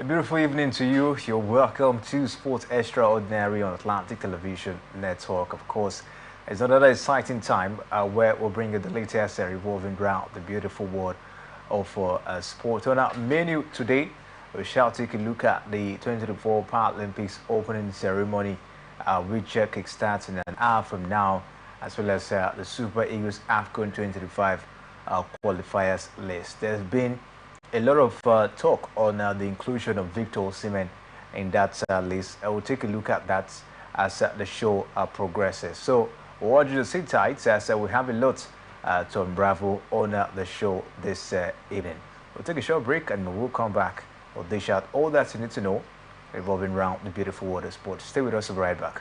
A beautiful evening to you. You're welcome to Sports Extraordinary on Atlantic Television Network. Of course, it's another exciting time where we'll bring you the latest revolving around the beautiful world of sport. On our menu today, we shall take a look at the 2024 Paralympics opening ceremony, which kickstarts in an hour from now, as well as the Super Eagles AFCON 2025 qualifiers list. There's been a lot of talk on the inclusion of Victor Osimhen in that list. I will take a look at that as the show progresses. So we want you to sit tight as we have a lot to unravel on the show this evening. We'll take a short break and we'll come back. We'll dish out all that you need to know revolving around the beautiful world of sports. Stay with us, we'll be right back.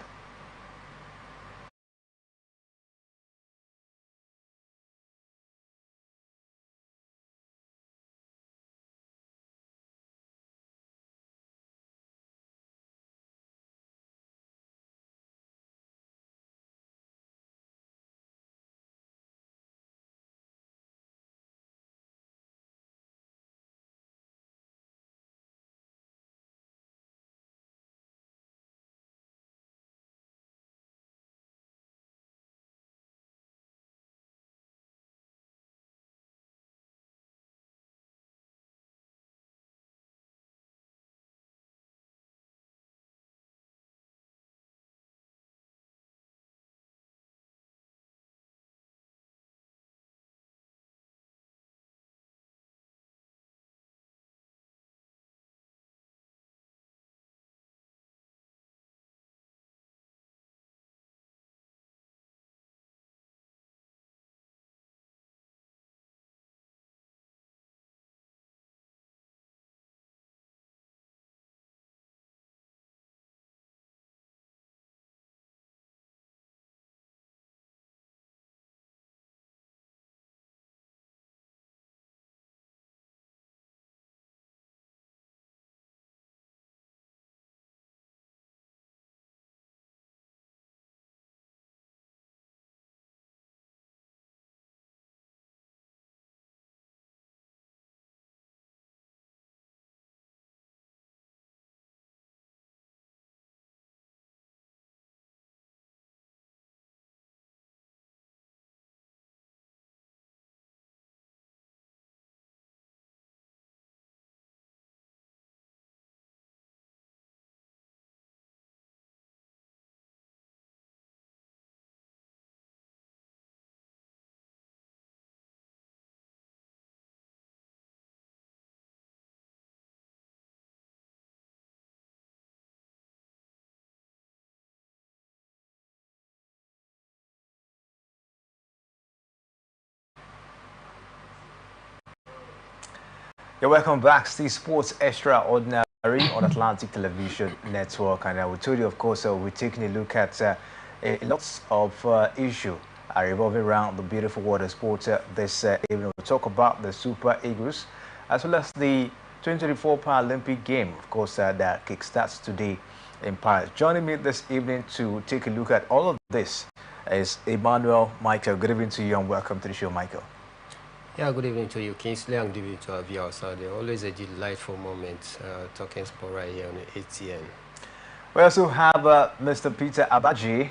You're welcome back to Sports Extraordinary on Atlantic Television Network. And I will tell you, of course, we're taking a look at lots of issues revolving around the beautiful world of sports this evening. We'll talk about the Super Eagles as well as the 2024 Paralympic game, of course, that kickstarts today in Paris. Joining me this evening to take a look at all of this is Emmanuel Michael. Good evening to you and welcome to the show, Michael. Yeah, good evening to you, Kingsley, and good evening to our viewers out there. Always a delightful moment talking sport right here on ATN. We also have Mr. Peter Abaji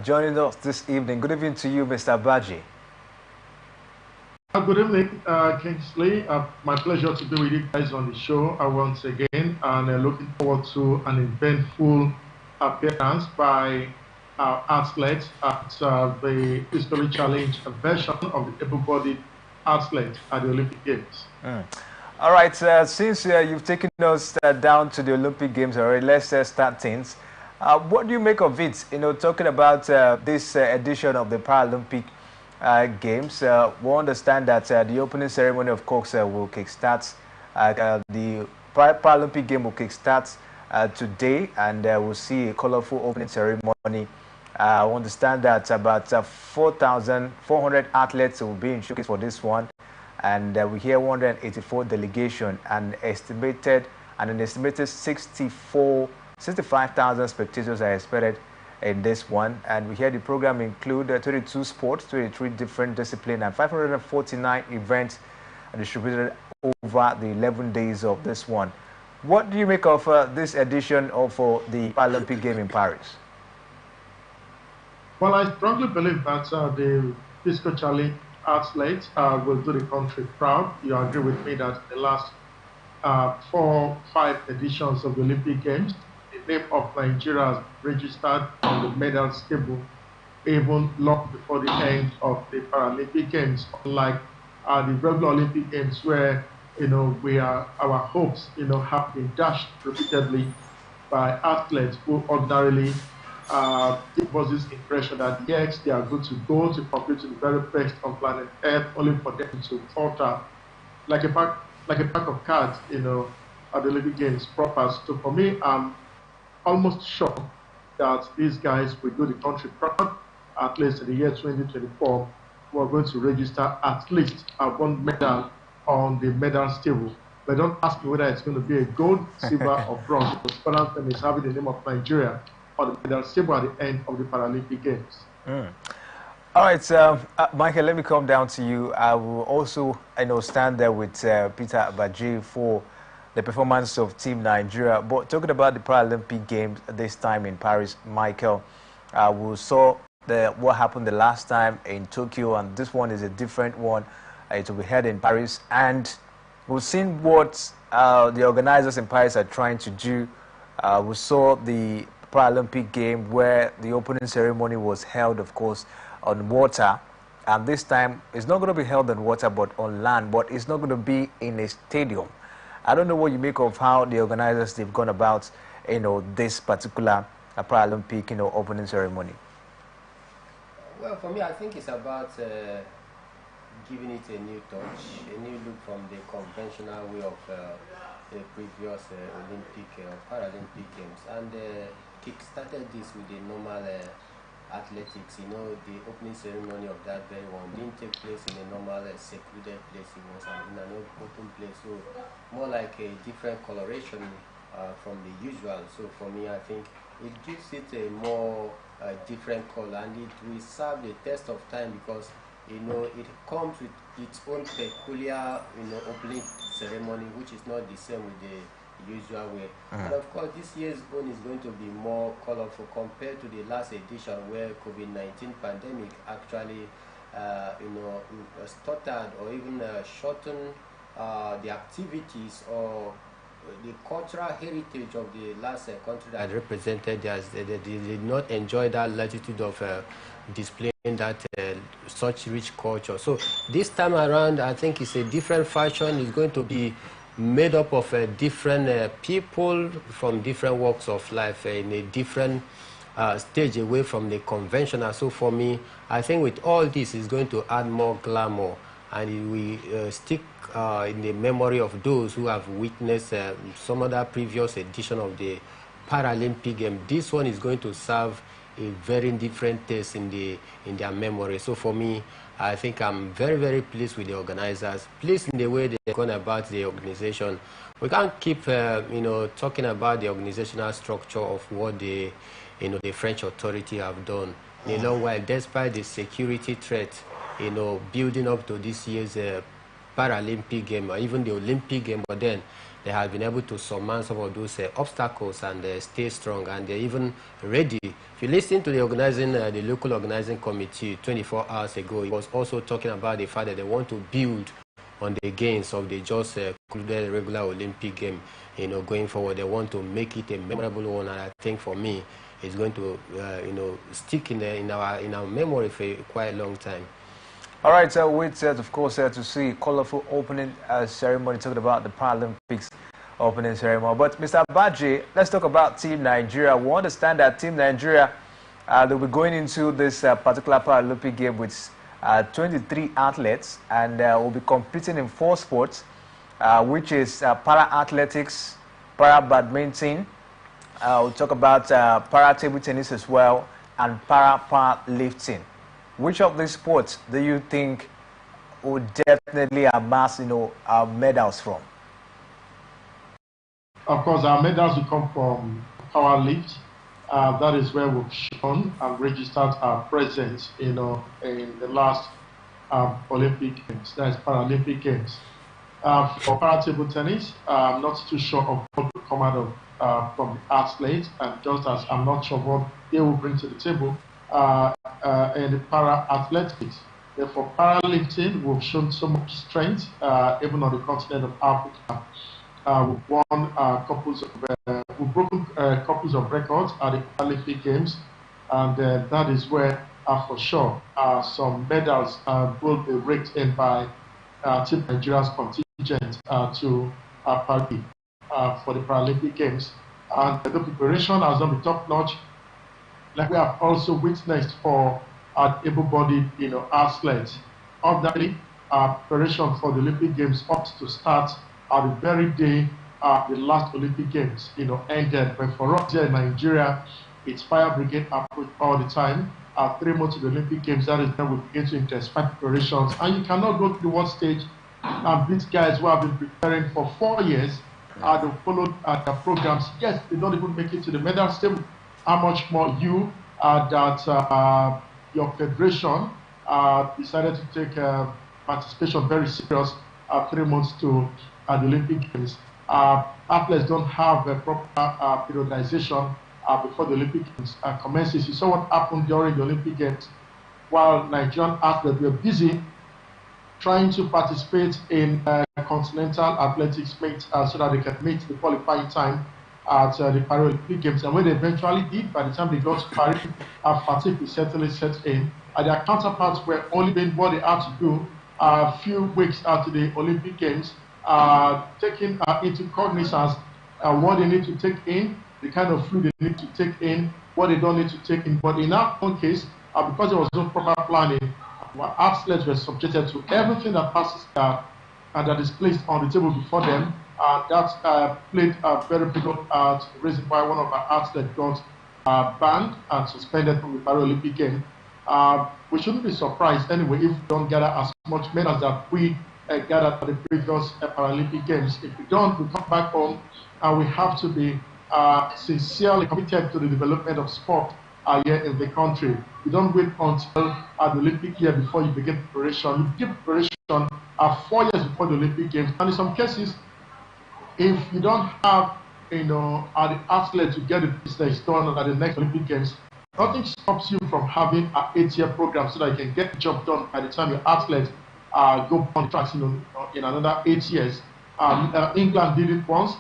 joining us this evening. Good evening to you, Mr. Abaji. Good evening, Kingsley. My pleasure to be with you guys on the show once again, and looking forward to an eventful appearance by our athletes at the History Challenge version of the able-bodied athlete at the Olympic Games. All right, since you've taken us down to the Olympic Games already, let's start things. What do you make of it? You know, talking about this edition of the Paralympic Games, we understand that the opening ceremony, of course, will kickstart. The Paralympic game will kickstart today, and we'll see a colorful opening ceremony. I understand that about 4,400 athletes will be in showcase for this one, and we hear 184 delegation and an estimated 65,000 spectators are expected in this one. And we hear the program include 32 sports, 23 different disciplines, and 549 events distributed over the 11 days of this one. What do you make of this edition of the Paralympic game in Paris? Well, I strongly believe that the physical challenge athletes will do the country proud. You agree with me that the last 4, 5 editions of the Olympic Games, the name of Nigeria has registered on the medals table even long before the end of the Paralympic Games, unlike the regular Olympic Games where, our hopes, have been dashed repeatedly by athletes who ordinarily give us this impression that yes, they are good to go to compete to the very best on planet Earth, only for them to falter like a pack of cards, at the Olympic Games proper. So for me, I'm almost sure that these guys will do the country proud. At least in the year 2024, we're going to register at least one medal on the medals table. But don't ask me whether it's going to be a gold, silver, or bronze. The important thing is having the name of Nigeria on the medals table at the end of the Paralympic Games. All right, Michael, let me come down to you. I will also, stand there with Peter Abaji for the performance of Team Nigeria. But talking about the Paralympic Games this time in Paris, Michael, we saw what happened the last time in Tokyo, and this one is a different one. It will be held in Paris, and we've seen what the organizers in Paris are trying to do. We saw the Paralympic game where the opening ceremony was held, of course, on water, and this time it's not going to be held on water but on land, but it's not going to be in a stadium. I don't know what you make of how the organizers they've gone about this particular Paralympic opening ceremony. Well, for me, I think it's about giving it a new touch, a new look from the conventional way of the previous Olympic or Paralympic Games, and kick-started this with the normal athletics. The opening ceremony of that very one didn't take place in a normal secluded place. It was in an open place, so more like a different coloration from the usual. So for me, I think it gives it a more different color, and it will serve the test of time because it comes with its own peculiar opening ceremony, which is not the same with the usual way. And of course, this year's own is going to be more colorful compared to the last edition where COVID-19 pandemic actually stuttered or even shortened the activities or the cultural heritage of the last country that represented us. They did not enjoy that latitude of displaying that such rich culture. So this time around, I think it's a different fashion. It's going to be made up of different people from different walks of life in a different stage away from the conventional. So for me, I think with all this, it's going to add more glamour, and it will stick in the memory of those who have witnessed some other previous edition of the Paralympic game. This one is going to serve a very different taste in their memory. So for me, I think I'm very, very pleased with the organizers, pleased in the way they're going about the organization. We can't keep, talking about the organizational structure of what the French authority have done in a long while, despite the security threat, building up to this year's Paralympic game or even the Olympic game. But then they have been able to surmount some of those obstacles and stay strong, and they're even ready. If you listen to the local organizing committee 24 hours ago, it was also talking about the fact that they want to build on the gains of the just concluded regular Olympic game. Going forward, they want to make it a memorable one, and I think for me, it's going to stick in our memory for quite a long time. All right, wait, of course, to see colorful opening ceremony, talking about the Paralympics opening ceremony. But Mr. Abaji, let's talk about Team Nigeria. We understand that Team Nigeria, they'll be going into this particular Paralympic game with 23 athletes, and will be competing in 4 sports, which is para-athletics, para-badminton, we'll talk about para-table tennis as well, and para-powerlifting. Which of these sports do you think would definitely amass, medals from? Of course, our medals will come from power lift. That is where we've shown and registered our presence, in the last Olympic Games, that is Paralympic Games. For para table tennis, I'm not too sure of what will come out of from the athletes, and just as I'm not sure what they will bring to the table in the para athletics. Therefore, powerlifting, we've shown so much strength, even on the continent of Africa. We've won we've broken couples of records at the Paralympic Games, and that is where, for sure, some medals will be raked in by Team Nigeria's contingent to Paris for the Paralympic Games. And the preparation has not been top notch, like we have also witnessed for able-bodied, athletes. Ordinarily, preparation for the Olympic Games ought to start the very day the last Olympic Games, ended. But for us here in Nigeria, it's fire brigade approach all the time. 3 months to the Olympic Games, that is when we begin to intensify preparations. And you cannot go to the world stage and these guys who have been preparing for 4 years, they followed their programs. Yes, they don't even make it to the medal table. How much more you that your federation decided to take participation very serious 3 months to the Olympic Games. Athletes don't have a proper periodization before the Olympic Games commences. You saw what happened during the Olympic Games while Nigerian athletes were busy trying to participate in continental athletics meet so that they can meet the qualifying time at the Paralympic Games. And when they eventually did, by the time they got to Paris, fatigue was certainly set in. Their counterparts were only doing what they had to do a few weeks after the Olympic Games, taking into cognizance what they need to take in, the kind of food they need to take in, what they don't need to take in. But in our own case, because there was no proper planning, our athletes were subjected to everything that passes and that is placed on the table before them. That played a very big reason why one of our athletes got banned and suspended from the Paralympic game. We shouldn't be surprised anyway if we don't gather as much medals that we gathered at the previous Paralympic Games. If we don't, we come back home and we have to be sincerely committed to the development of sport here in the country. You don't wait until the Olympic year before you begin preparation. You begin preparation 4 years before the Olympic Games. And in some cases, if you don't have, the athlete to get the business done at the next Olympic Games, nothing stops you from having an 8-year program so that you can get the job done by the time your athletes go on tracks in another 8 years. England did it once.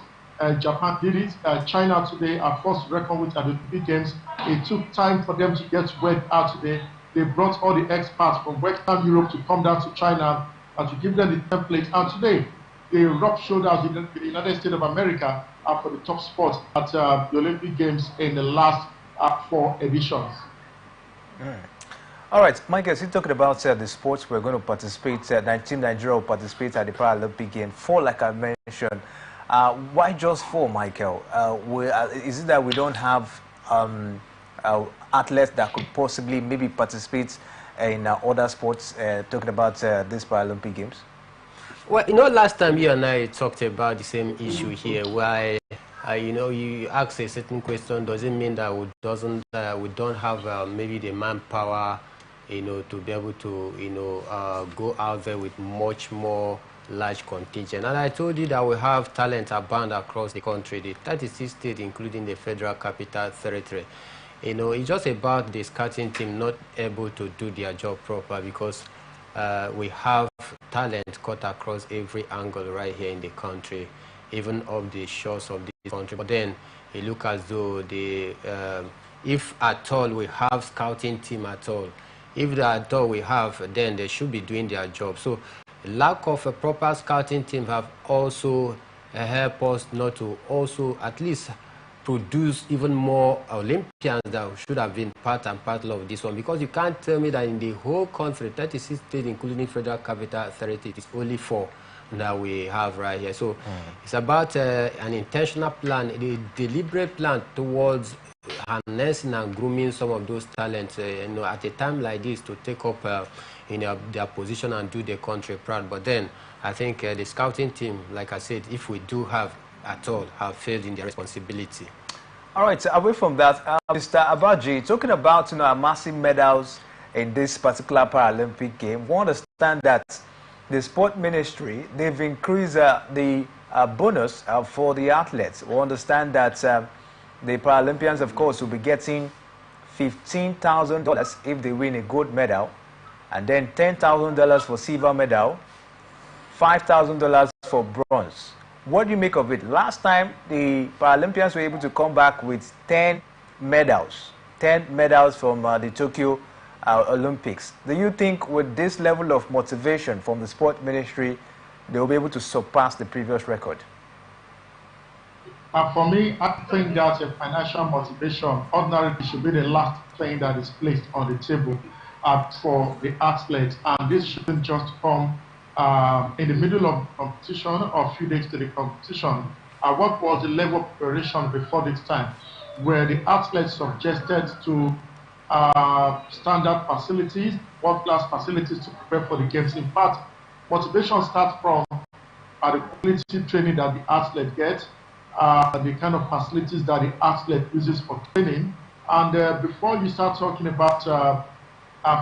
Japan did it. China today are forced to reckon with at the Olympic Games. It took time for them to get to where they are today. They brought all the experts from Western Europe to come down to China and to give them the template. And today, they rubbed shoulders with the United States of America for the top spot at the Olympic Games in the last 4 editions. All right, Michael, so you're talking about the sports we're going to participate. Team Nigeria will participate at the Paralympic Games. 4, like I mentioned. Why just 4, Michael? Is it that we don't have athletes that could possibly maybe participate in other sports, talking about this Paralympic Games? Well, last time you and I talked about the same issue here, where you ask a certain question. Does it mean that we don't have maybe the manpower, to be able to go out there with much more large contingent? And I told you that we have talent abound across the country, the 36 states, including the Federal Capital Territory. It's just about the scouting team not able to do their job proper, because we have talent cut across every angle right here in the country, even up the shores of this country. But then it looks as though if at all we have scouting team at all, if at all we have, then they should be doing their job. So lack of a proper scouting team have also helped us not to also at least produce even more Olympians that should have been part and parcel of this one. Because you can't tell me that in the whole country, 36 states, including Federal Capital Territory, it's only 4 that we have right here. So it's about an intentional plan, a deliberate plan towards harnessing and grooming some of those talents, at a time like this, to take up their position and do the country proud. But then I think the scouting team, like I said, if we do have at all, have failed in their responsibility. All right, so away from that, Mr. Abaji, talking about massive medals in this particular Paralympic game, we understand that the sport ministry, they've increased the bonus for the athletes. We understand that the Paralympians, of course, will be getting $15,000 if they win a gold medal, and then $10,000 for silver medal, $5,000 for bronze. What do you make of it? Last time, the Paralympians were able to come back with 10 medals from the Tokyo Olympics. Do you think with this level of motivation from the sport ministry, they will be able to surpass the previous record? For me, I think that a financial motivation ordinarily should be the last thing that is placed on the table for the athletes, and this shouldn't just come in the middle of the competition or a few days to the competition. What was the level of preparation before this time, where the athletes subjected to standard facilities, world-class facilities to prepare for the games? In fact, motivation starts from the quality training that the athlete gets, the kind of facilities that the athlete uses for training, and before you start talking about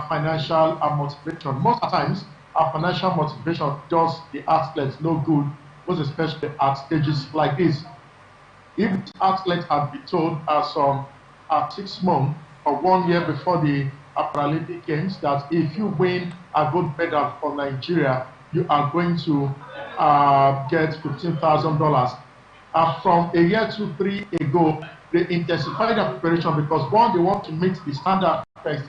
financial motivation, most of the times financial motivation does the athletes no good, most especially at stages like this. If the athlete had been told some 6 months or 1 year before the Paralympic Games that if you win a gold medal for Nigeria, you are going to get $15,000. From a year, 2, 3 ago, they intensified their preparation because one, they want to meet the standard first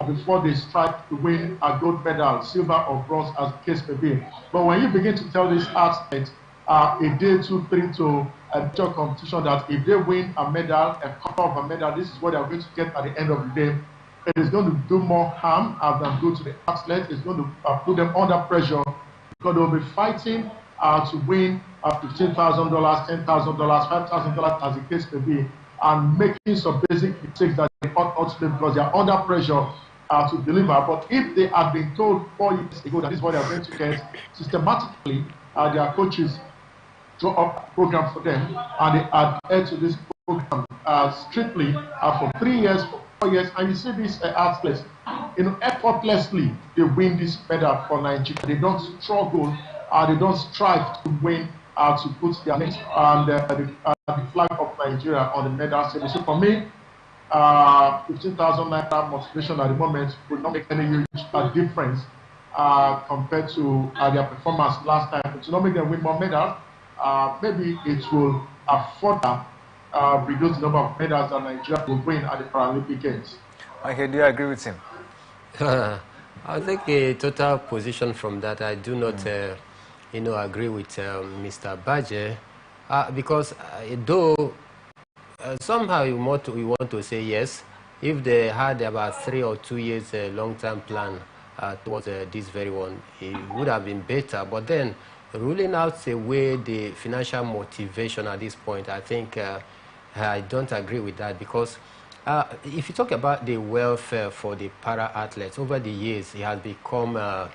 before they strive to win a gold medal, silver or bronze, as the case may be. But when you begin to tell these athletes a day, 2, 3 to a major competition that if they win a medal, a quarter of a medal, this is what they are going to get at the end of the day, it is going to do more harm than good to the athlete. It's going to put them under pressure because they'll be fighting to win $15,000, $10,000, $5,000, as the case may be, and making some basic mistakes that they ought not to do because they are under pressure to deliver. But if they had been told 4 years ago that this is what they are going to get, systematically, their coaches draw up a program for them, and they adhere to this program strictly for 3 years, for 4 years, and you see these athletes, effortlessly they win this medal for Nigeria. They don't struggle, they don't strive to win, to put their name and the flag of Nigeria on the medal table. So for me, 15,000 naira motivation at the moment would not make any huge difference compared to their performance last time. It will not make them win more medals. Maybe it will further reduce the number of medals that Nigeria will win at the Paralympic Games. Okay, do you agree with him? I think a total position from that. I do not, agree with Mr. Baje, because though somehow we want to say yes, if they had about 3 or 2 years long-term plan towards this very one, it would have been better. But then ruling out away the financial motivation at this point, I think I don't agree with that, because if you talk about the welfare for the para-athletes, over the years it has become a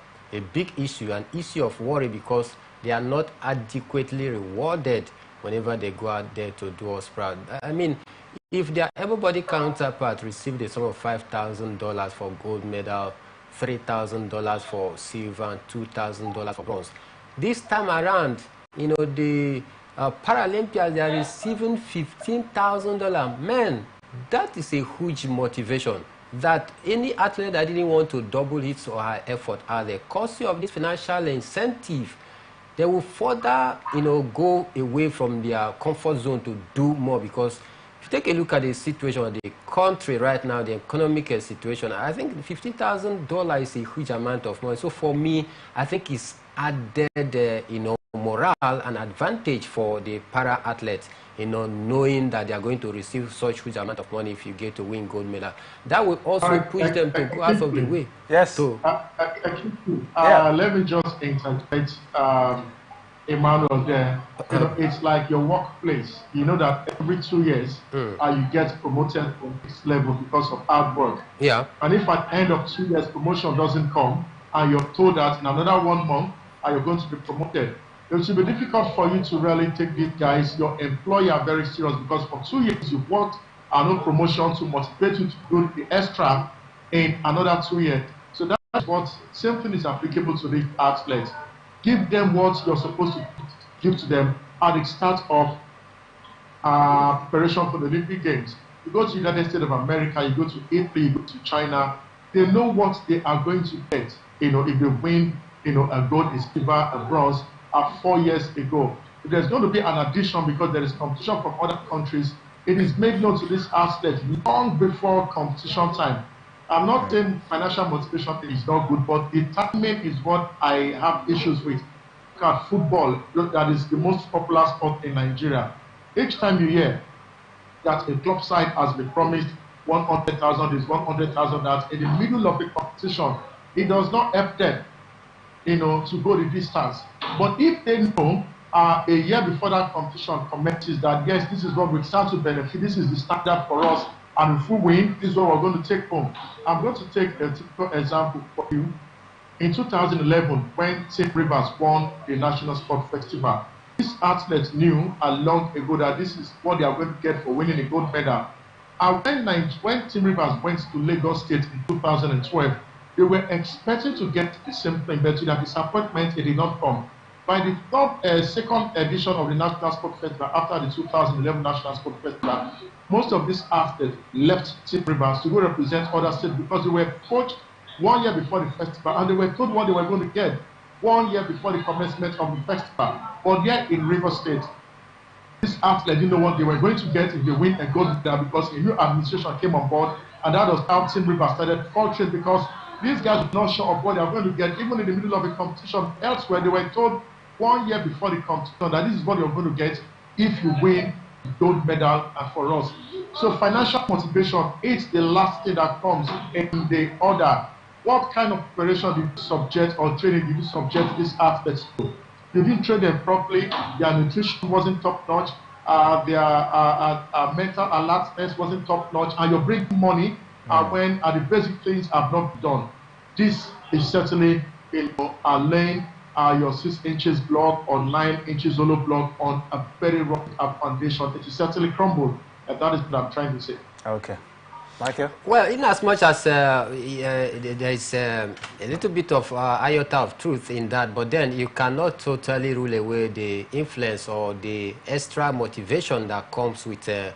big issue, an issue of worry, because they are not adequately rewarded whenever they go out there to do us proud. I mean, if their able-bodied counterpart received a sum of $5,000 for gold medal, $3,000 for silver, and $2,000 for bronze, this time around, the Paralympians, they are receiving $15,000. Man, that is a huge motivation that any athlete that didn't want to double his or her effort at the cost of this financial incentive, they will further, go away from their comfort zone to do more. Because if you take a look at the situation of the country right now, the economic situation, I think $15,000 is a huge amount of money. So for me, I think it's added, morale and advantage for the para-athletes, knowing that they are going to receive such huge amount of money if you get to win gold medal. That will also push them to go out of the way. Yes. So, let me just interpret Emmanuel there. It's like your workplace. You know that every 2 years you get promoted to this level because of hard work. Yeah. And if at the end of 2 years promotion doesn't come, and you're told that in another 1 month you're going to be promoted, it will be difficult for you to really take these guys, your employer, very serious, because for 2 years you've worked no promotion to motivate you to do the extra in another 2 years. So that's what same thing is applicable to the athletes. give them what you're supposed to give to them at the start of preparation for the Olympic Games. You go to the United States of America, you go to Italy, you go to China, they know what they are going to get, if they win, a gold, a silver, a bronze, 4 years ago. If there's going to be an addition because there is competition from other countries, it is made known to this athlete long before competition time. I'm not saying financial motivation is not good, but the timing is what I have issues with. Look at football, that is the most popular sport in Nigeria. Each time you hear that a club side has been promised 100,000 is 100,000, that in the middle of the competition, it does not help them, to go the distance. But if they know a year before that competition commences that, yes, this is what we start to benefit, this is the standard for us, and if we win, this is what we're going to take home. I'm going to take a typical example for you. In 2011, when St. Rivers won the National Sport Festival, these athletes knew long ago that this is what they are going to get for winning a gold medal. And when St. Rivers went to Lagos State in 2012, they were expecting to get the same thing, but to their disappointment, it did not come. By the second edition of the National Sport Festival, after the 2011 National Sport Festival, most of these athletes left St. Rivers to go represent other states because they were coached 1 year before the festival, and they were told what they were going to get 1 year before the commencement of the festival. But yet in Rivers State, these athletes didn't know what they were going to get if they win a gold medal because a new administration came on board, and that was how St. Rivers started faltering because these guys were not sure of what they were going to get. Even in the middle of the competition elsewhere, they were told 1 year before the competition that this is what you're going to get if you win the gold medal and for us. So financial motivation is the last thing that comes in the order. What kind of preparation did you subject or training did you subject these athletes to? You didn't train them properly, their nutrition wasn't top notch, their mental alertness wasn't top notch, and you're bringing money when the basic things have not been done. This is certainly laying your 6 inches block or 9 inches hollow block on a very rough foundation. It is certainly crumbled, and that is what I'm trying to say. Okay. Michael? Well, in as much as there is a little bit of iota of truth in that, but then you cannot totally rule away the influence or the extra motivation that comes with, the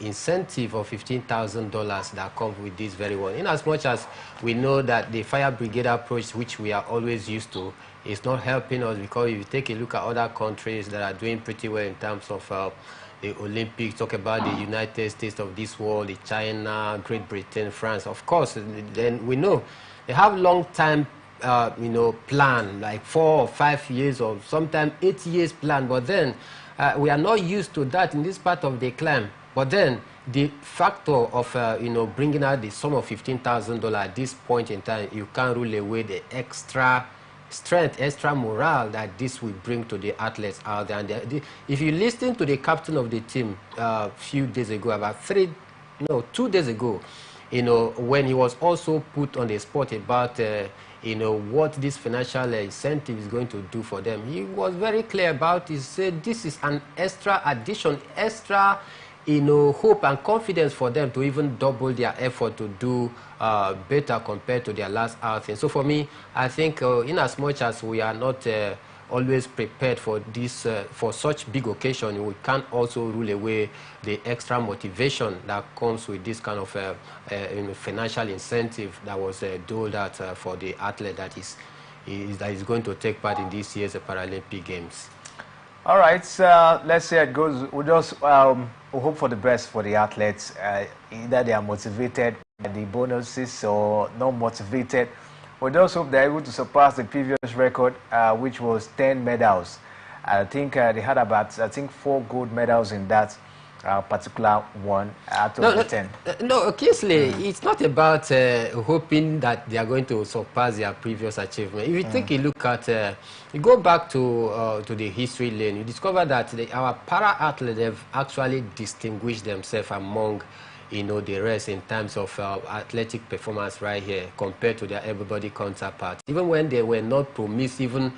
incentive of $15,000 that comes with this very one. In as much as we know that the fire brigade approach, which we are always used to, is not helping us, because if you take a look at other countries that are doing pretty well in terms of the Olympics, talk about the United States of this world, the China, Great Britain, France, of course, then we know they have long time, plan, like 4 or 5 years or sometimes 8 years plan, but then we are not used to that in this part of the climb. But then the factor of, bringing out the sum of $15,000 at this point in time, you can't rule away the extra strength, extra morale that this will bring to the athletes out there. And if you listen to the captain of the team a few days ago, about 2 days ago, when he was also put on the spot about, what this financial incentive is going to do for them, he was very clear about it. He said this is an extra addition, extra hope and confidence for them to even double their effort to do better compared to their last outing. So for me, I think in as much as we are not always prepared for this, for such big occasion, we can't also rule away the extra motivation that comes with this kind of financial incentive that was doled out for the athlete that is going to take part in this year's Paralympic Games. All right, let's see how it goes. We'll just we hope for the best for the athletes. Either they are motivated by the bonuses or not motivated. We just hope they're able to surpass the previous record, which was 10 medals. I think they had about, 4 gold medals in that particular one out of the 10. No, Kingsley, it's not about hoping that they are going to surpass their previous achievement. If you take a look at, you go back to the history lane, you discover that our para-athletes have actually distinguished themselves among the rest in terms of athletic performance right here compared to their everybody counterparts. Even when they were not promised even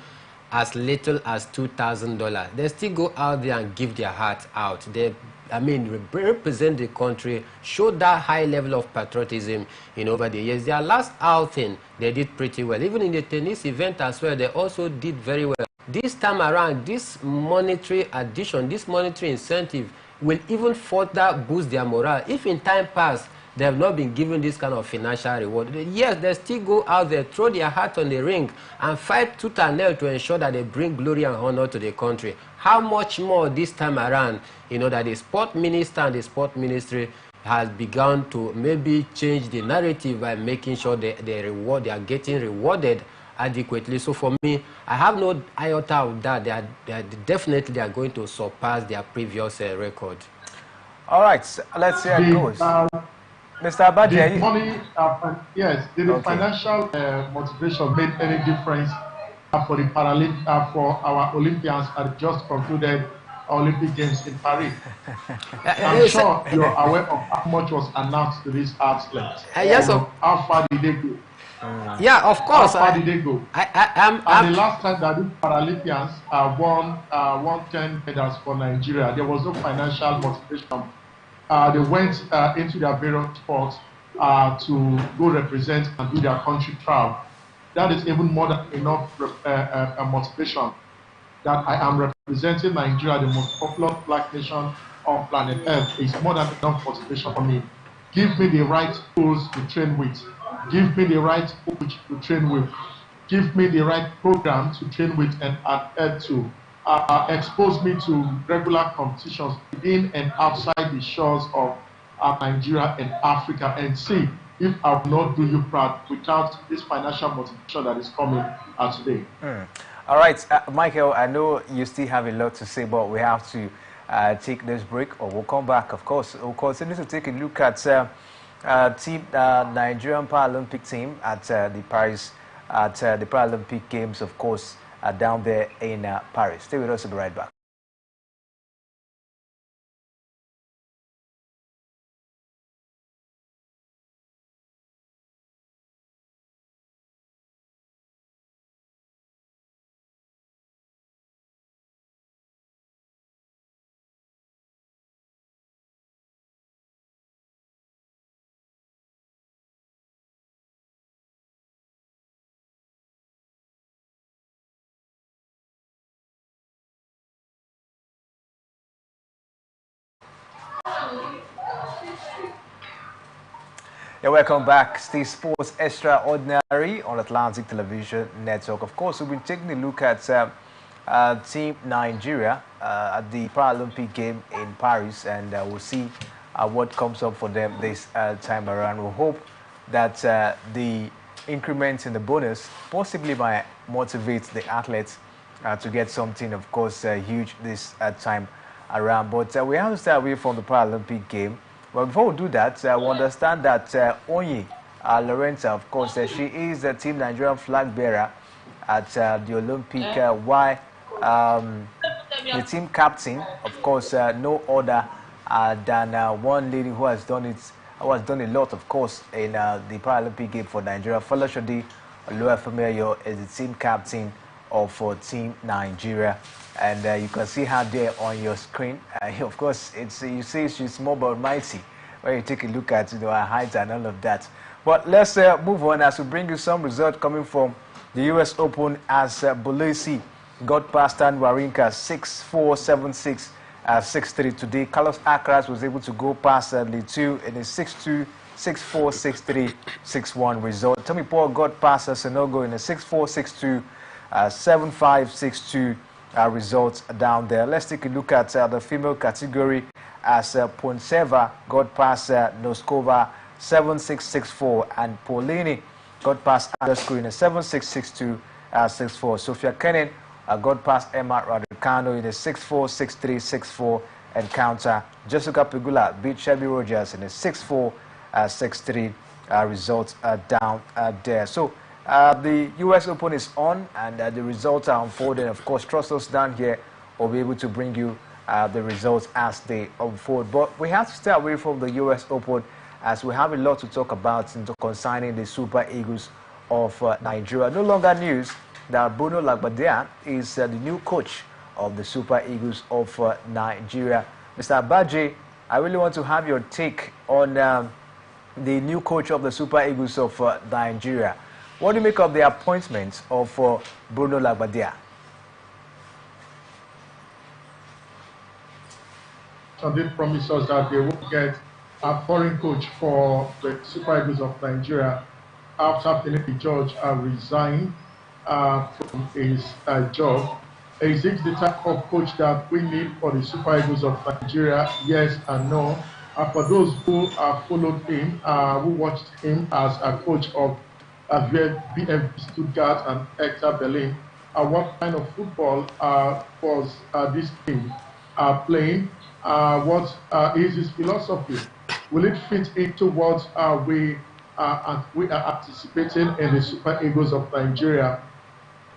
as little as $2,000, they still go out there and give their heart out. They represent the country, show that high level of patriotism over the years. Their last outing, they did pretty well. Even in the tennis event as well, they also did very well. This time around, this monetary addition, this monetary incentive will even further boost their morale. If in time past, they have not been given this kind of financial reward, yes, they still go out there, throw their hat on the ring, and fight tooth and nail to ensure that they bring glory and honor to the country. How much more this time around, that the sport minister and the sport ministry has begun to maybe change the narrative by making sure they are getting rewarded adequately. So for me, I have no iota of that. They are going to surpass their previous record. All right, let's see how it goes. Mr. Abadie, the money, yes, did the financial motivation made any difference for the for our Olympians at just concluded Olympic Games in Paris? I'm sure you're aware of how much was announced to these athletes. Yes, how far did they go? Yeah, of course. How far did they go? And the last time that the Paralympians won 10 medals for Nigeria, there was no financial motivation. They went into their various sports to go represent and do their country proud. That is even more than enough motivation that I am representing Nigeria, the most popular black nation on planet Earth. Is more than enough motivation for me. Give me the right tools to train with. Give me the right coach to train with. Give me the right program to train with and adhere to. Expose me to regular competitions within and outside the shores of Nigeria and Africa, and see if I will not do you proud without this financial motivation that is coming today. All right, Michael, I know you still have a lot to say, but we have to take this break, or we'll come back, of course. We'll continue to take a look at team Nigerian Paralympic team at the Paris, at the Paralympic Games, of course, down there in Paris. Stay with us, we'll be right back. Yeah, welcome back. Stay Sports Extraordinary on Atlantic Television Network. Of course, we've been taking a look at Team Nigeria at the Paralympic game in Paris, and we'll see what comes up for them this time around. We'll hope that the increments in the bonus possibly might motivate the athletes to get something, of course, huge this time around. But we have to stay away from the Paralympic game. Well, before we do that, we understand that Onyi Lorenza, of course, she is the Team Nigerian flag bearer at the Olympic. Why the team captain, of course, no other than one lady who has done a lot, of course, in the Paralympic game for Nigeria. Folashode Oluwafemiyo is the team captain of Team Nigeria. And you can see her there on your screen. Of course, you see she's small but mighty when you take a look at her height and all of that. But let's move on as we bring you some results coming from the U.S. Open, as Bolesi got past Stan Wawrinka 6-4, 7-6, 6-3 today. Carlos Alcaraz was able to go past Litu in a 6-2, 6-4, 6-3, 6-1 result. Tommy Paul got past Sonogo in a 6-4, 6-2, 7-5, 6-2. Results down there. Let's take a look at the female category, as Ponseva got past Noskova 7-6, 6-4, and Paulini got past Andescu in a 7-6, 6-2, 6-4. Sophia Kenin got past Emma Raducanu in a 6-4, 6-3, 6-4 encounter. Jessica Pegula beat Shelby Rogers in a 6-4, 6-3 results down there. So the U.S. Open is on, and the results are unfolding. Of course, trust us down here. We'll be able to bring you the results as they unfold. But we have to stay away from the U.S. Open, as we have a lot to talk about concerning the Super Eagles of Nigeria. No longer news that Bruno Lagbadia is the new coach of the Super Eagles of Nigeria. Mr. Abaji, I really want to have your take on the new coach of the Super Eagles of Nigeria. What do you make of the appointment of Bruno Labbadia? Some did promise us that they will get a foreign coach for the Super Eagles of Nigeria after Philip George resigned from his job. Is it the type of coach that we need for the Super Eagles of Nigeria? Yes and no. For those who followed him, who watched him as a coach of BFB Stuttgart and Hector Berlin, what kind of football was this team playing? What is his philosophy? Will it fit into what we are anticipating in the Super Eagles of Nigeria?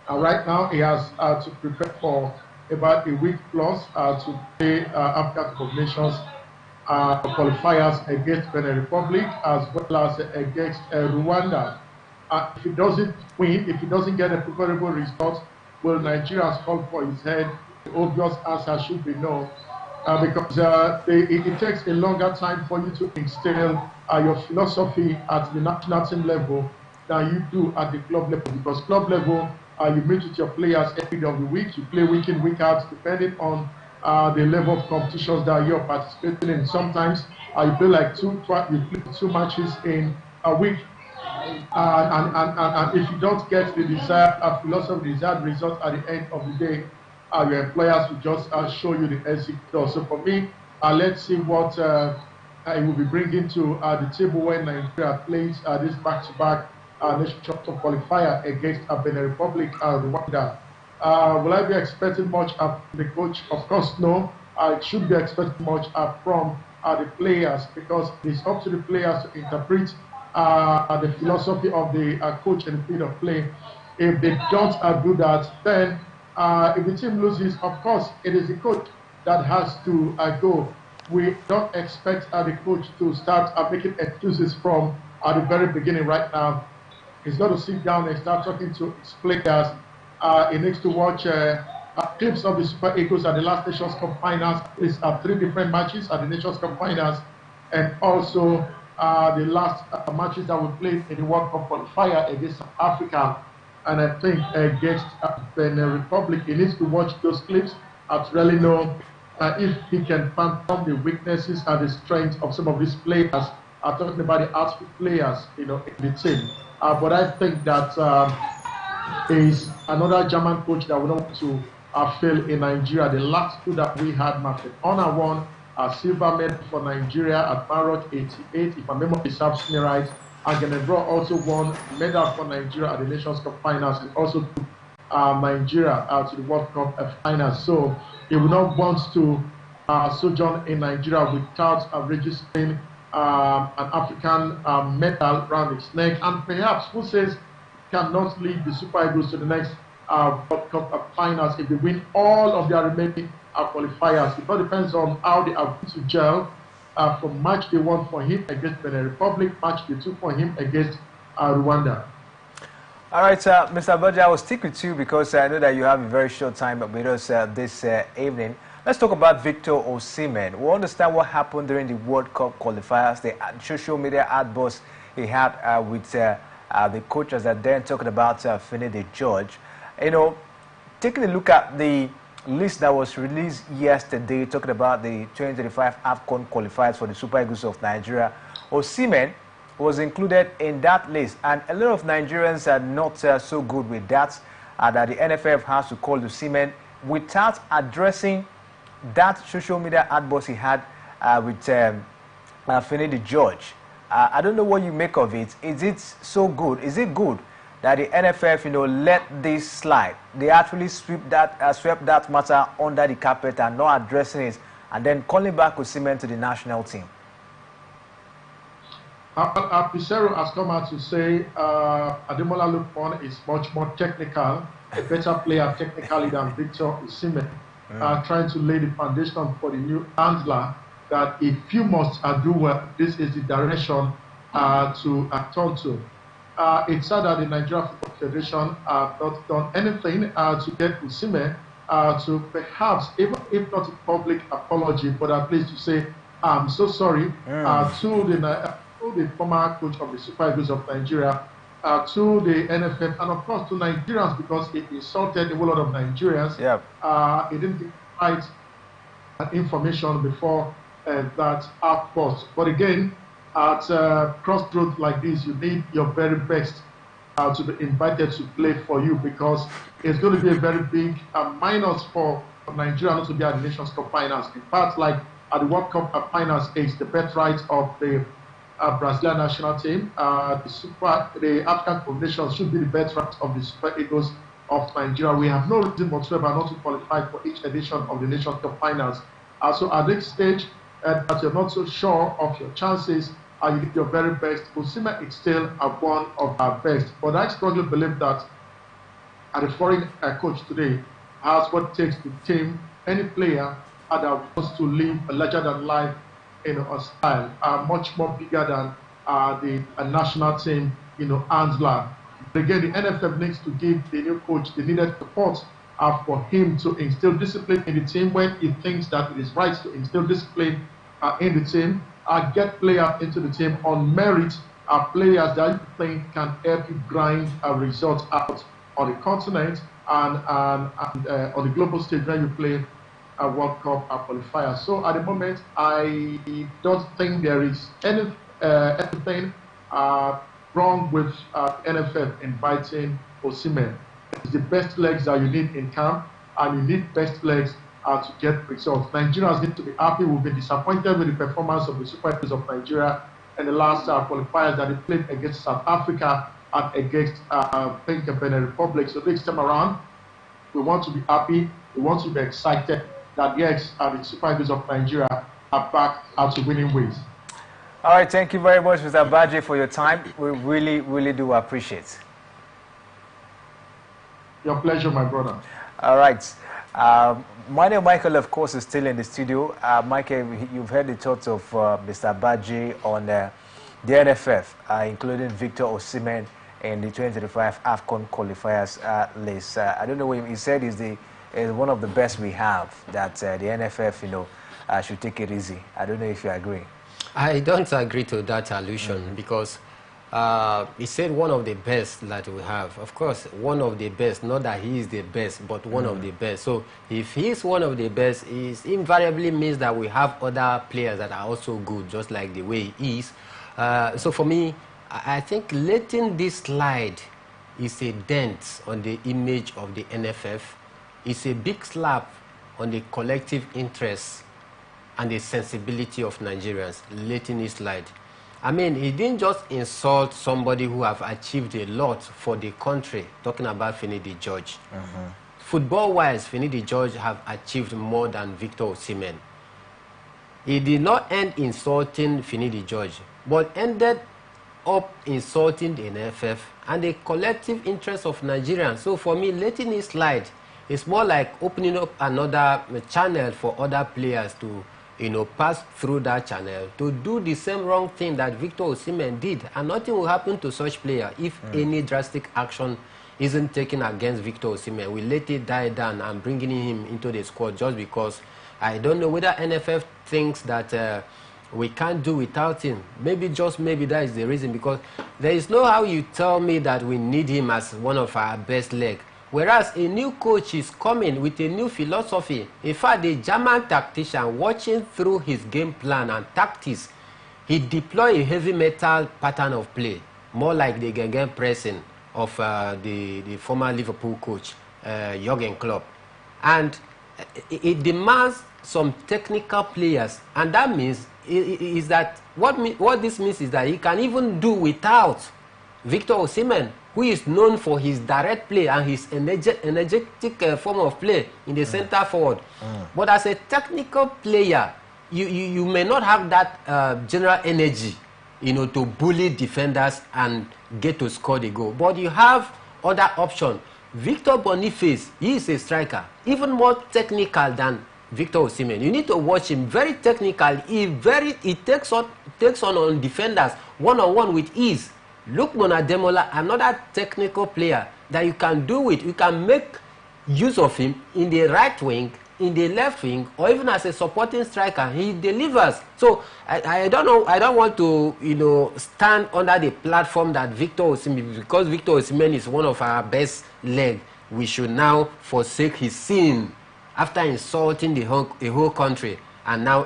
Right now, he has to prepare for about a week plus to play African Cup of Nations qualifiers against Benin Republic as well as against Rwanda. If he doesn't win, if he doesn't get a preferable result, will Nigeria call for his head? The obvious answer should be no. Because it takes a longer time for you to instill your philosophy at the national team level than you do at the club level. Because club level, you meet with your players every day of the week, you play week in, week out, depending on the level of competitions that you're participating in. Sometimes you play like two matches in a week. And if you don't get the desired philosophy, the desired result at the end of the day, your employers will just show you the exit door. So for me, let's see what it will be bringing to the table when Nigeria plays this back-to-back Nations Cup qualifier against Benin Republic and Rwanda. Will I be expecting much from the coach? Of course, no. I should be expecting much from the players, because it's up to the players to interpret the philosophy of the coach and the field of play. If they don't do that, then if the team loses, of course, it is the coach that has to go. We don't expect the coach to start making excuses from the very beginning right now. He's got to sit down and start talking to his players. He needs to watch clips of the Super Eagles at the last Nations Cup finals. It's 3 different matches at the Nations Cup finals, and also the last matches that we played in the World Cup qualifier against South Africa. And I think against Benin Republic, he needs to watch those clips to really know if he can fathom the weaknesses and the strengths of some of these players. I'm talking about the outfield players, in the team. But I think that is another German coach that we don't want to fail in Nigeria. The last 2 that we had, Martin Honor won a silver medal for Nigeria at Maroc 88, if my memory serves me right. And Genebro also won medal for Nigeria at the Nations Cup finals, and also took Nigeria to the World Cup finals. So he will not want to sojourn in Nigeria without registering an African medal around his neck. And perhaps, who says cannot lead the Super Eagles to the next World Cup finals if they win all of their remaining qualifiers? It all depends on how they are going to gel. From match day 1 for him against Benin Republic, match day 2 for him against Rwanda. All right, Mr. Abaji, I will stick with you because I know that you have a very short time with us this evening. Let's talk about Victor Osimhen. We understand what happened during the World Cup qualifiers, the social media outburst he had with the coaches that then talking about Philip George. Taking a look at the list that was released yesterday, talking about the 2025 AFCON qualifiers for the Super Eagles of Nigeria, Osimhen was included in that list, and a lot of Nigerians are not so good with that, that the NFF has to call Osimhen without addressing that social media outburst he had with Philip George. I don't know what you make of it. Is it so good? Is it good that the NFF, let this slide? They actually swept that matter under the carpet and not addressing it, and then calling back Osimhen to the national team. Pissarro has come out to say Ademola Lookman is much more technical, a better player technically than Victor Osimhen, trying to lay the foundation for the new handler, that if you must do well, this is the direction to turn to. It's sad that the Nigeria Football Federation have not done anything to get Osimhen to perhaps even if not a public apology, but at least to say, I'm so sorry to the former coach of the Super Eagles of Nigeria, to the NFF, and of course to Nigerians, because it insulted a whole lot of Nigerians. Yep. It didn't give right information before that outburst. But again, at crossroads like this, you need your very best to be invited to play for you, because it's going to be a very big minus for Nigeria not to be at the Nations Cup finals. In fact, like at the World Cup finals, it's the birthright of the Brazilian national team. The African Foundation should be the birthright of the Super Eagles of Nigeria. We have no reason whatsoever not to qualify for each edition of the Nations Cup finals. So at this stage, that you're not so sure of your chances, you did your very best. Osimhen is still one of our best. But I strongly believe that the foreign coach today has what it takes to tame any player that wants to live a larger-than-life style, much more bigger than the national team, handler. But again, the NFF needs to give the new coach the needed support for him to instill discipline in the team when he thinks that it is right to instill discipline in the team, get players into the team on merit, players that you think can help you grind results out on the continent and on the global stage when you play a World Cup qualifier. So at the moment, I don't think there is anything wrong with NFF inviting Osimhen. It's the best legs that you need in camp, and you need best legs to get results. Nigerians need to be happy. We've been disappointed with the performance of the Super Eagles of Nigeria in the last qualifiers that they played against South Africa and against Benin Republic. So this time around, we want to be happy. We want to be excited that yes, the Super Eagles of Nigeria are back to winning ways. All right, thank you very much, Mr. Baji, for your time. We really, really do appreciate it. Your pleasure, my brother. All right. My name, Michael, of course, is still in the studio. Michael, you've heard the thoughts of Mr. Baji on the NFF, including Victor Osimhen in the 2025 AFCON qualifiers list. I don't know what he said is one of the best we have, that the NFF, should take it easy. I don't know if you agree. I don't agree to that allusion because he said one of the best that we have. Of course, one of the best, not that he is the best, but one of the best. So if he is one of the best, it invariably means that we have other players that are also good, just like the way he is. So for me, I think letting this slide is a dent on the image of the NFF. It's a big slap on the collective interests and the sensibility of Nigerians, letting it slide. I mean, he didn't just insult somebody who have achieved a lot for the country, talking about Finidi George. Football-wise, Finidi George have achieved more than Victor Osimhen. He did not end insulting Finidi George, but ended up insulting the NFF and the collective interest of Nigerians. So for me, letting it slide is more like opening up another channel for other players to pass through that channel to do the same wrong thing that Victor Osimhen did, and nothing will happen to such player if any drastic action isn't taken against Victor Osimhen. We let it die down and bringing him into the squad just because I don't know whether NFF thinks that we can't do without him. Maybe, just maybe, that is the reason, because there is no how you tell me that we need him as one of our best leg. Whereas a new coach is coming with a new philosophy. In fact, the German tactician, watching through his game plan and tactics, he deployed a heavy metal pattern of play, more like the Gegen pressing of the former Liverpool coach, Jurgen Klopp. And it demands some technical players, and that means is that what this means is that he can even do without Victor Osimhen, who is known for his direct play and his energetic form of play in the center forward. But as a technical player, you may not have that general energy, to bully defenders and get to score the goal. But you have other options. Victor Boniface, he is a striker, even more technical than Victor Osimhen. You need to watch him. Very technical. He takes on defenders one-on-one with ease. Lukman Ademola, another technical player that you can do it. You can make use of him in the right wing in the left wing or even as a supporting striker, he delivers. So I don't know. I don't want to, you know, stand under the platform that Victor Osimhen, because Victor Osimhen is one of our best leg, we should now forsake his sin after insulting the whole country, and now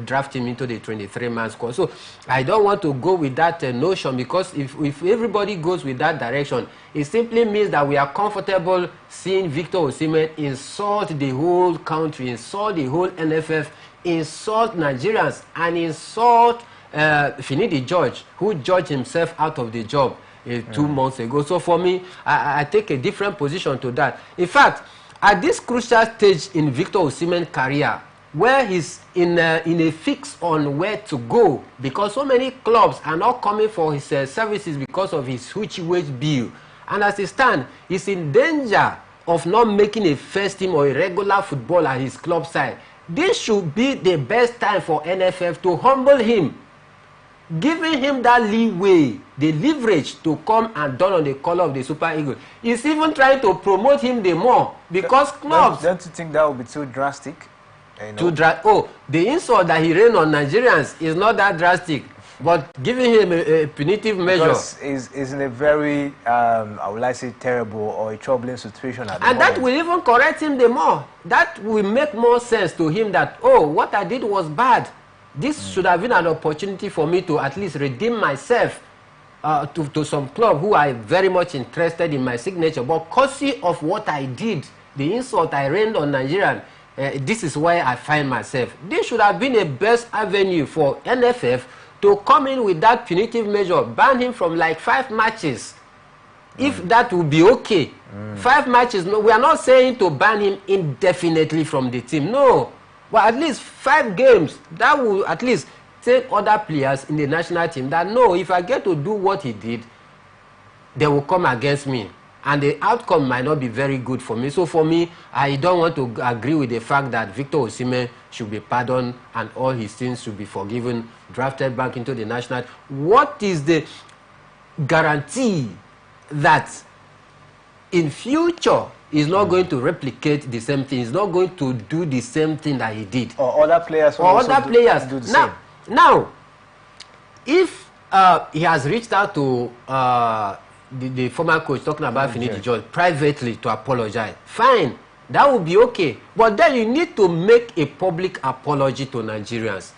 draft him into the 23-man squad. So I don't want to go with that notion, because if everybody goes with that direction, it simply means that we are comfortable seeing Victor Osimhen insult the whole country, insult the whole NFF, insult Nigerians, and insult Finidi George, who judged himself out of the job 2 months ago. So for me, I take a different position to that. In fact, at this crucial stage in Victor Osimhen's career, where he's in a fix on where to go, because so many clubs are not coming for his services because of his huge wage bill, and as it stands, he's in danger of not making a first team or a regular football at his club side. This should be the best time for NFF to humble him, giving him that leeway, the leverage to come and don on the color of the Super Eagles. He's even trying to promote him the more, because clubs... Don't you think that would be too drastic? The insult that he rained on Nigerians is not that drastic, but giving him a punitive measure. Because is in a very, I would like to say, terrible or a troubling situation at the moment. And that will even correct him the more. That will make more sense to him that, oh, what I did was bad. This should have been an opportunity for me to at least redeem myself to some club who are very much interested in my signature. But courtesy of what I did, the insult I rained on Nigerians, this is where I find myself. This should have been a best avenue for NFF to come in with that punitive measure, ban him from like 5 matches. If that would be okay. 5 matches, no, we are not saying to ban him indefinitely from the team. No. But at least 5 games, that will at least take other players in the national team that no, if I get to do what he did, they will come against me. And the outcome might not be very good for me. So for me, I don't want to agree with the fact that Victor Osimhen should be pardoned and all his sins should be forgiven, drafted back into the national. What is the guarantee that in future he's not going to replicate the same thing? He's not going to do the same thing that he did. Or other players will or other players do the same. Now, if he has reached out to the former coach talking about Finidi George privately to apologize, fine, that would be okay. But then you need to make a public apology to Nigerians.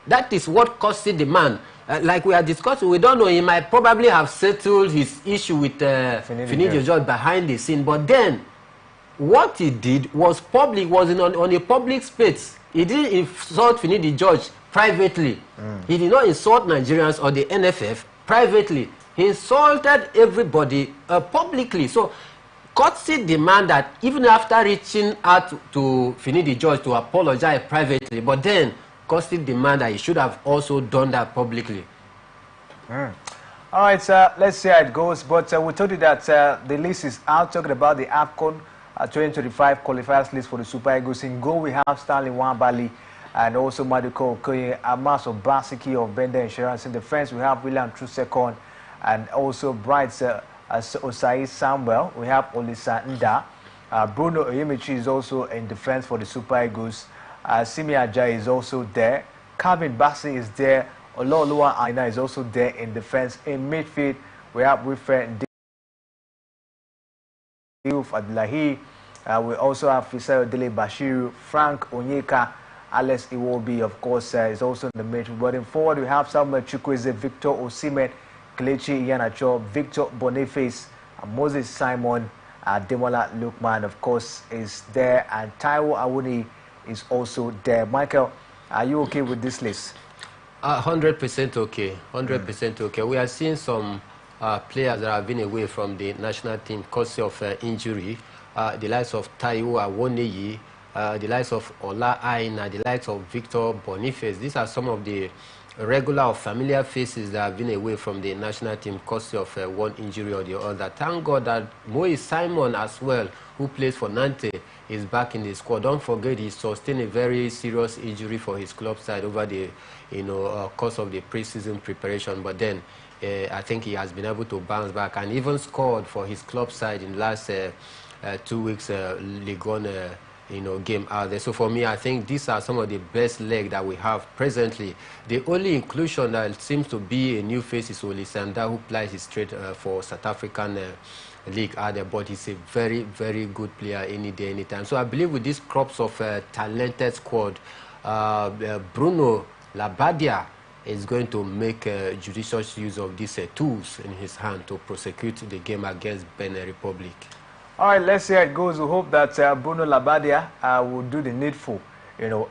That is what costed the man. Like we are discussing, we don't know, he might probably have settled his issue with Finidi George behind the scene. But then, what he did was public, was on a public space. He didn't insult Finidi George privately. He did not insult Nigerians or the NFF privately. He insulted everybody publicly. So, courtesy demand that even after reaching out to Finidi George to apologize privately, but then courtesy demand that he should have also done that publicly. All right, let's see how it goes. But we told you that the list is out, talking about the AFCON 2025 qualifiers list for the Super Eagles. In goal, we have Stanley Nwabali and also Maduko Okoye, Amas Obasiki of Bender Insurance. In defense, we have William Trusekon and also Bright Osai Samuel. We have Olisa Nda. Bruno Oyemichi is also in defense for the Super Eagles. Simi Ajayi is also there. Calvin Bassey is there. Ololuwa Aina is also there in defense. In midfield, we have Wilfred Adlahi. We also have Fisayo Dele Bashiru, Frank Onyeka, Alex Iwobi, of course, is also in the midfield. But in forward, we have Samuel Chukwueze, Victor Osimhen, Kelechi Iheanacho, Victor Boniface, Moses Simon, Demola Lukman, of course, is there, and Taiwo Awuni is also there. Michael, are you okay with this list? 100% okay. 100% okay. We are seeing some players that have been away from the national team because of injury. The likes of Taiwo Awoniyi, the likes of Ola Aina, the likes of Victor Boniface. These are some of the regular or familiar faces that have been away from the national team because of one injury or the other. Thank God that Moise Simon as well, who plays for Nantes, is back in the squad. Don't forget he sustained a very serious injury for his club side over the course of the pre-season preparation. But then I think he has been able to bounce back and even scored for his club side in the last 2 weeks Ligue 1 game out there. So for me, I think these are some of the best legs that we have presently. The only inclusion that seems to be a new face is Olisanda, who plays his straight for South African league out there, but he's a very, very good player any day, anytime. So I believe with these crops of talented squad, Bruno Labbadia is going to make judicious use of these tools in his hand to prosecute the game against Benin Republic. All right, let's see how it goes. We hope that Bruno Labbadia will do the needful,